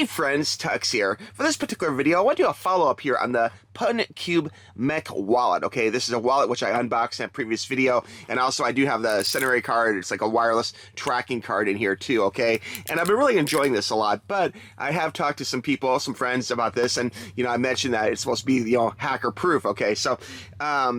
Hey friends, TUXX here. For this particular video, I want to do a follow-up here on the Puncube Mech Wallet. Okay, this is a wallet which I unboxed in a previous video, and also I do have the centenary card. It's like a wireless tracking card in here too, okay? And I've been really enjoying this a lot, but I have talked to some people, some friends about this, and, you know, I mentioned that it's supposed to be, you know, hacker-proof, okay? So,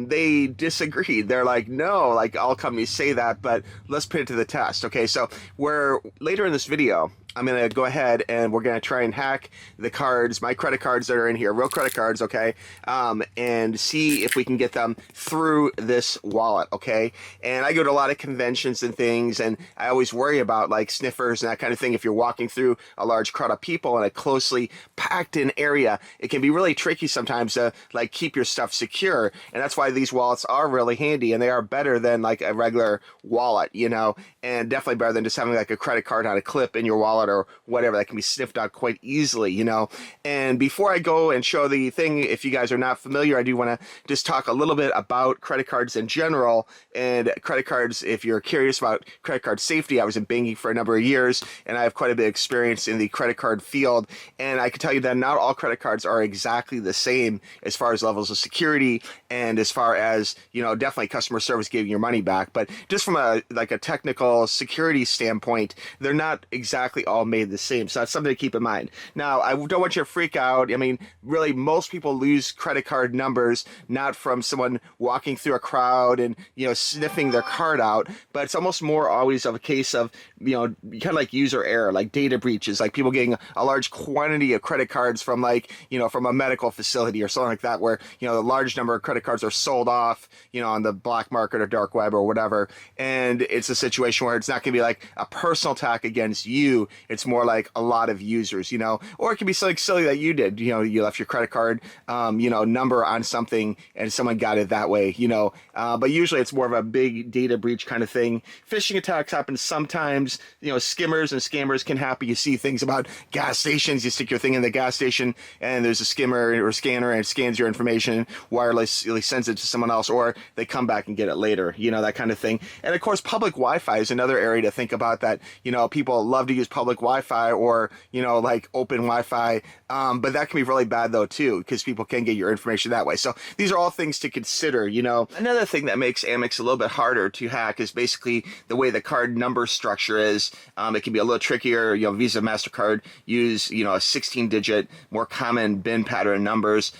they disagreed. They're like, no, like, all companies say that, but let's put it to the test, okay? So, later in this video, I'm going to go ahead and we're going to try and hack the cards, my credit cards that are in here, real credit cards, okay, and see if we can get them through this wallet, okay? And I go to a lot of conventions and things, and I always worry about, like, sniffers and that kind of thing. If you're walking through a large crowd of people in a closely packed-in area, it can be really tricky sometimes to, like, keep your stuff secure, and that's why these wallets are really handy, and they are better than, like, a regular wallet, you know, and definitely better than just having, like, a credit card on a clip in your wallet or whatever that can be sniffed out quite easily, you know. And before I go and show the thing, if you guys are not familiar, I do want to just talk a little bit about credit cards in general. And credit cards, if you're curious about credit card safety, I was in banking for a number of years, and I have quite a bit of experience in the credit card field. And I can tell you that not all credit cards are exactly the same as far as levels of security and as far as, you know, definitely customer service giving your money back. But just from a technical security standpoint, they're not exactly all made the same. So that's something to keep in mind. Now, I don't want you to freak out. I mean, really, most people lose credit card numbers not from someone walking through a crowd and, you know, sniffing their card out, but it's almost more always of a case of, you know, kind of like user error, like data breaches, like people getting a large quantity of credit cards from, like, you know, from a medical facility or something like that, where, you know, a large number of credit cards are sold off, you know, on the black market or dark web or whatever. And it's a situation where it's not going to be like a personal attack against you. It's more like a lot of users, you know, or it can be something silly that you did, you know, you left your credit card, you know, number on something and someone got it that way, you know, but usually it's more of a big data breach kind of thing. Phishing attacks happen sometimes, you know, skimmers and scammers can happen. You see things about gas stations, you stick your thing in the gas station and there's a skimmer or scanner and it scans your information, wirelessly sends it to someone else, or they come back and get it later, you know, that kind of thing. And of course, public Wi-Fi is another area to think about that, you know, people love to use public Wi-Fi or, you know, like open Wi-Fi, but that can be really bad though too, because people can get your information that way. So these are all things to consider, you know. Another thing that makes Amex a little bit harder to hack is basically the way the card number structure is. It can be a little trickier. You know, Visa, MasterCard use, you know, a 16-digit, more common bin pattern numbers.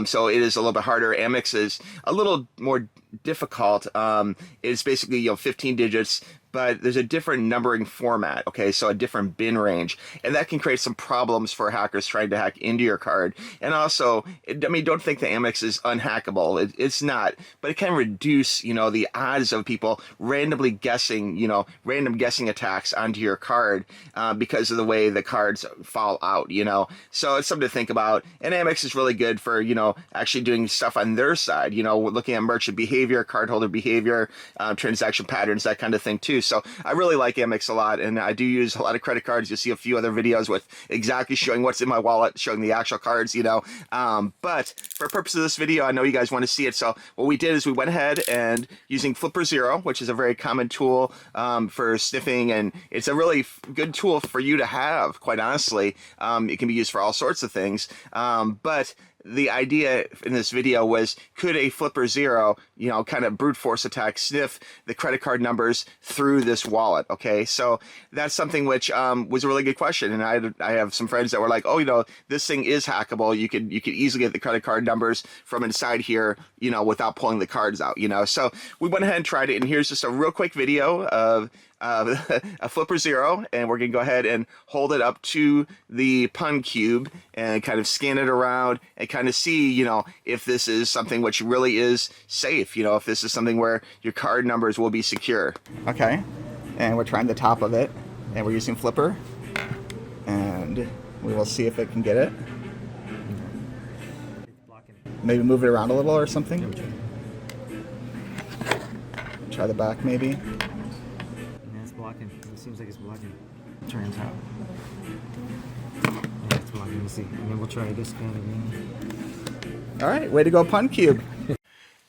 So it is a little bit harder. Amex is a little more difficult. It's basically, you know, 15 digits, but there's a different numbering format, okay, so a different bin range, and that can create some problems for hackers trying to hack into your card. And also, I mean, don't think the Amex is unhackable. It's not, but it can reduce, you know, the odds of people randomly guessing, you know, random guessing attacks onto your card because of the way the cards fall out, you know. So it's something to think about, and Amex is really good for, you know, actually doing stuff on their side, you know, looking at merchant behavior, cardholder behavior, transaction patterns, that kind of thing too. So I really like Amex a lot, and I do use a lot of credit cards. You'll see a few other videos with exactly showing what's in my wallet, showing the actual cards, you know. But for the purpose of this video, I know you guys want to see it. So what we did is we went ahead and using Flipper Zero, which is a very common tool for sniffing, and it's a really good tool for you to have, quite honestly. It can be used for all sorts of things, but the idea in this video was, could a Flipper Zero, you know, kind of brute force attack sniff the credit card numbers through this wallet? Okay, so that's something which was a really good question, and I have some friends that were like, oh, you know, this thing is hackable. You could easily get the credit card numbers from inside here, you know, without pulling the cards out, you know. So we went ahead and tried it, and here's just a real quick video of a Flipper Zero, and we're gonna go ahead and hold it up to the Puncube and kind of scan it around and kind of see, you know, if this is something which really is safe, you know, if this is something where your card numbers will be secure. Okay, and we're trying the top of it, and we're using Flipper, and we will see if it can get it. Maybe move it around a little or something. Try the back maybe. Blocking. It seems like it's blocking. Turns out. Yeah, it's blocking. Let's see. And then we'll try this guy again. All right, way to go, Puncube.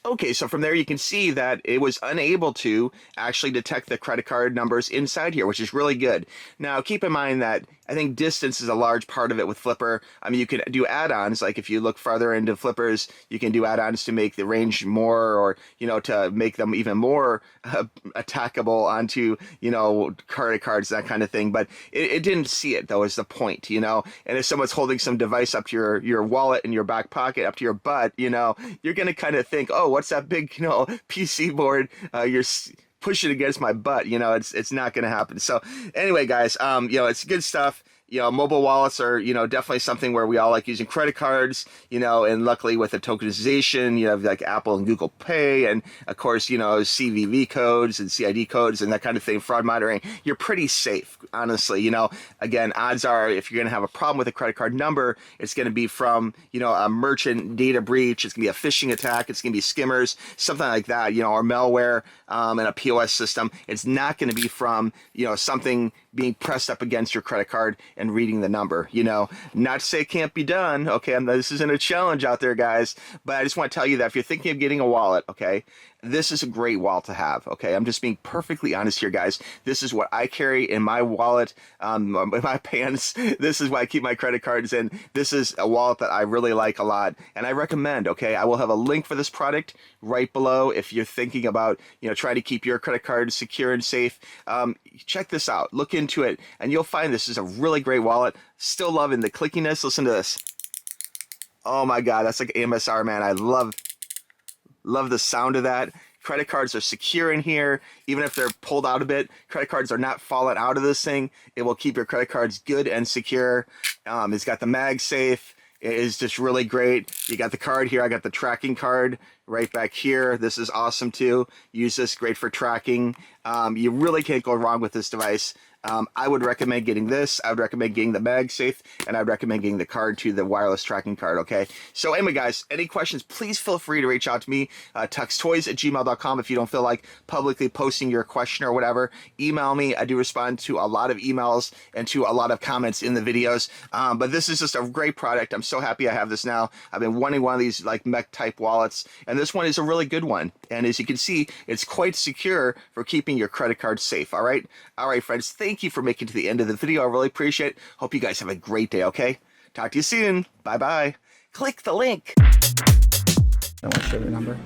Okay, so from there you can see that it was unable to actually detect the credit card numbers inside here, which is really good. Now, keep in mind that I think distance is a large part of it with Flipper. I mean, you can do add-ons, like if you look farther into Flippers, you can do add-ons to make the range more, or, you know, to make them even more attackable onto, you know, credit cards, that kind of thing. But it didn't see it, though, is the point, you know. And if someone's holding some device up to your wallet in your back pocket, up to your butt, you know, you're going to kind of think, oh, what's that big, you know, PC board you're push it against my butt, you know, it's not going to happen. So anyway, guys, you know, it's good stuff. You know, mobile wallets are, you know, definitely something where we all like using credit cards, you know, and luckily with the tokenization, you have like Apple and Google Pay, and of course, you know, CVV codes and CID codes and that kind of thing, fraud monitoring. You're pretty safe, honestly. You know, again, odds are if you're going to have a problem with a credit card number, it's going to be from, you know, a merchant data breach. It's going to be a phishing attack. It's going to be skimmers, something like that, you know, or malware and a POS system. It's not going to be from, you know, something being pressed up against your credit card and reading the number. You know, not to say it can't be done, okay? This isn't a challenge out there, guys, but I just want to tell you that if you're thinking of getting a wallet, okay, this is a great wallet to have, okay? I'm just being perfectly honest here, guys. This is what I carry in my wallet, in my pants. This is why I keep my credit cards in. This is a wallet that I really like a lot, and I recommend, okay? I will have a link for this product right below if you're thinking about, you know, trying to keep your credit card secure and safe. Check this out. Look into it, and you'll find this is a really great wallet. Still loving the clickiness. Listen to this. Oh my God, that's like AMSR, man. I love the sound of that. Credit cards are secure in here. Even if they're pulled out a bit, credit cards are not falling out of this thing. It will keep your credit cards good and secure. It's got the MagSafe. It is just really great. You got the card here. I got the tracking card right back here. This is awesome too. Use this, great for tracking. You really can't go wrong with this device. I would recommend getting this. I would recommend getting the MagSafe, and I would recommend getting the card to the wireless tracking card, okay? So anyway, guys, any questions, please feel free to reach out to me, tuxtoys@gmail.com. If you don't feel like publicly posting your question or whatever, email me. I do respond to a lot of emails and to a lot of comments in the videos. But this is just a great product. I'm so happy I have this now. I've been wanting one of these like mech type wallets, and this one is a really good one. And as you can see, it's quite secure for keeping your credit card safe, all right? All right, friends, thank you for making it to the end of the video. I really appreciate it. Hope you guys have a great day, okay? Talk to you soon. Bye-bye. Click the link. I want to show the number.